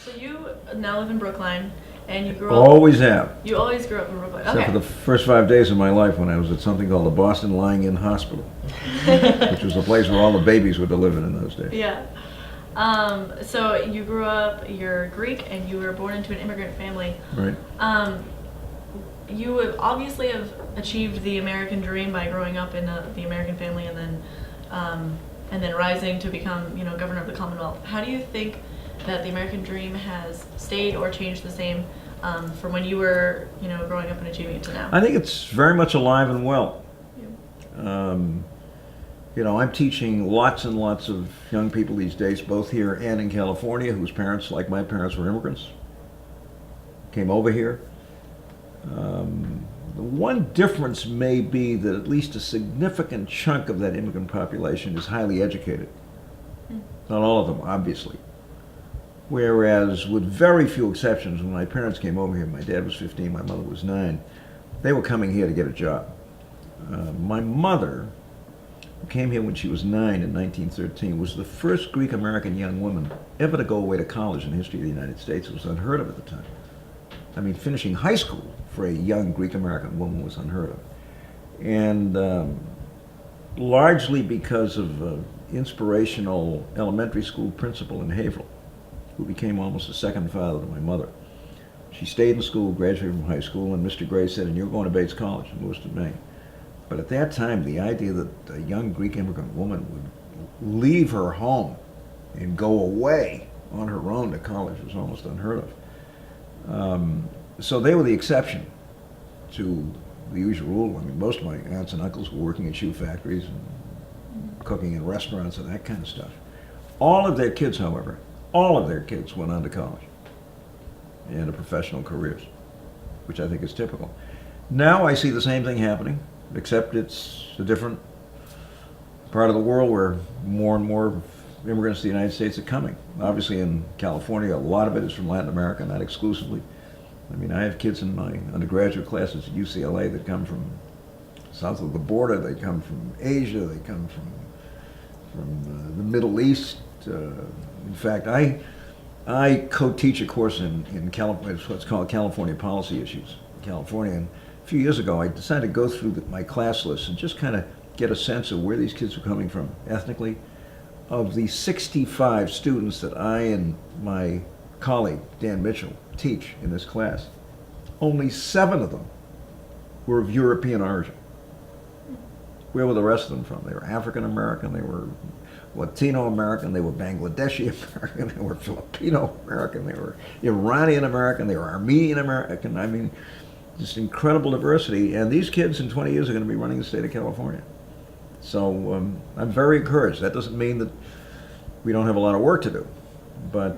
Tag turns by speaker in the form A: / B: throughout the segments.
A: So you now live in Brookline, and you grew up.
B: Always have.
A: You always grew up in Brookline.
B: Except
A: Okay.
B: for the first 5 days of my life when I was at something called the Boston Lying-In Hospital, which was the place where all the babies were delivered in those days.
A: Yeah. So you grew up. You're Greek, and you were born into an immigrant family.
B: Right.
A: You would obviously have achieved the American dream by growing up in the American family, and then rising to become, governor of the Commonwealth. How do you think that the American dream has stayed or changed the same from when you were, growing up and achieving it to now?
B: I think it's very much alive and well.
A: Yeah.
B: I'm teaching lots and lots of young people these days, both here and in California, whose parents, like my parents, were immigrants, came over here. The one difference may be that at least a significant chunk of that immigrant population is highly educated. Not all of them, obviously. Whereas, with very few exceptions, when my parents came over here, my dad was 15, my mother was 9, they were coming here to get a job. My mother, who came here when she was 9 in 1913, was the first Greek-American young woman ever to go away to college in the history of the United States. It was unheard of at the time. I mean, finishing high school for a young Greek-American woman was unheard of. And largely because of an inspirational elementary school principal in Haverhill, who became almost a second father to my mother. She stayed in school, graduated from high school, and Mr. Gray said, and you're going to Bates College in Lewiston, Maine. But at that time, the idea that a young Greek immigrant woman would leave her home and go away on her own to college was almost unheard of. So they were the exception to the usual rule. I mean, most of my aunts and uncles were working in shoe factories and cooking in restaurants and that kind of stuff. All of their kids, however, all of their kids went on to college and to professional careers, which I think is typical. Now I see the same thing happening, except it's a different part of the world where more and more immigrants to the United States are coming. Obviously in California, a lot of it is from Latin America, not exclusively. I mean, I have kids in my undergraduate classes at UCLA that come from south of the border, they come from Asia, they come from the Middle East. In fact, I co-teach a course in California, what's called California Policy Issues in California. And a few years ago, I decided to go through my class list and just kind of get a sense of where these kids were coming from ethnically. Of the 65 students that I and my colleague, Dan Mitchell, teach in this class, only 7 of them were of European origin. Where were the rest of them from? They were African American, they were Latino American, they were Bangladeshi American, they were Filipino American, they were Iranian American, they were Armenian American. I mean, just incredible diversity. And these kids in 20 years are going to be running the state of California. So I'm very encouraged. That doesn't mean that we don't have a lot of work to do. But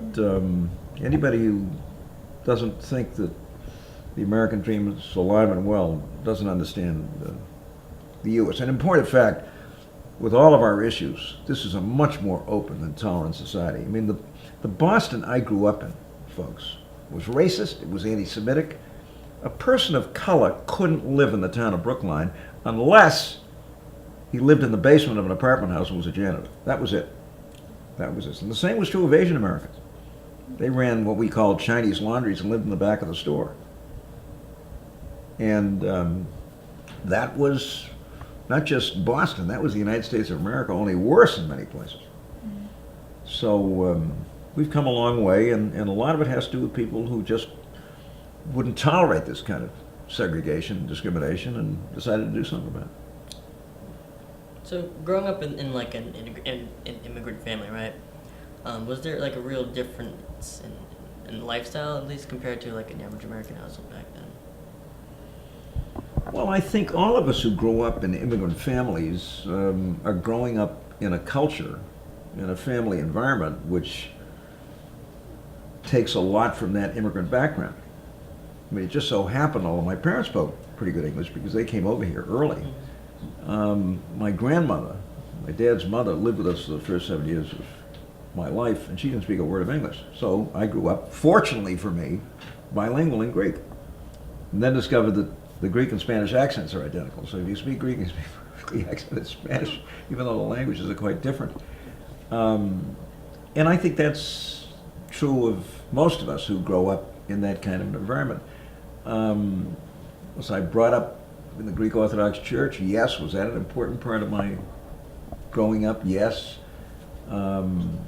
B: anybody who doesn't think that the American dream is alive and well doesn't understand the U.S. And in point of fact, with all of our issues, this is a much more open and tolerant society. I mean, the Boston I grew up in, folks, was racist, it was anti-Semitic. A person of color couldn't live in the town of Brookline unless he lived in the basement of an apartment house and was a janitor. That was it. That was it. And the same was true of Asian Americans. They ran what we called Chinese laundries and lived in the back of the store. And that was not just Boston, that was the United States of America, only worse in many places. So we've come a long way, and a lot of it has to do with people who just wouldn't tolerate this kind of segregation and discrimination and decided to do something about it.
C: So growing up in an immigrant family, right? Was there like a real difference in lifestyle, at least compared to like an average American household back then?
B: Well, I think all of us who grow up in immigrant families are growing up in a culture, in a family environment, which takes a lot from that immigrant background. I mean, it just so happened, although my parents spoke pretty good English because they came over here early. My grandmother, my dad's mother, lived with us for the first 7 years of my life, and she didn't speak a word of English. So I grew up, fortunately for me, bilingual in Greek. And then discovered that the Greek and Spanish accents are identical. So if you speak Greek, you speak perfectly accented Spanish, even though the languages are quite different. And I think that's true of most of us who grow up in that kind of an environment. Was I brought up in the Greek Orthodox Church? Yes. Was that an important part of my growing up? Yes. And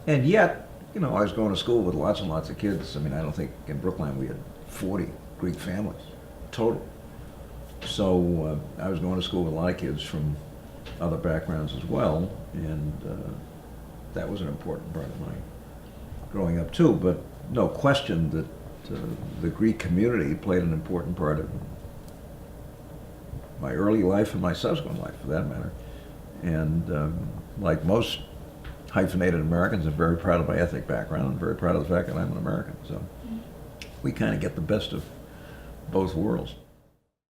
B: yet, you know, I was going to school with lots and lots of kids. I mean, I don't think in Brookline we had 40 Greek families total. So I was going to school with a lot of kids from other backgrounds as well, and that was an important part of my growing up too. But no question that the Greek community played an important part of my early life and my subsequent life, for that matter. And like most hyphenated Americans, I'm very proud of my ethnic background and very proud of the fact that I'm an American. So we kind of get the best of both worlds.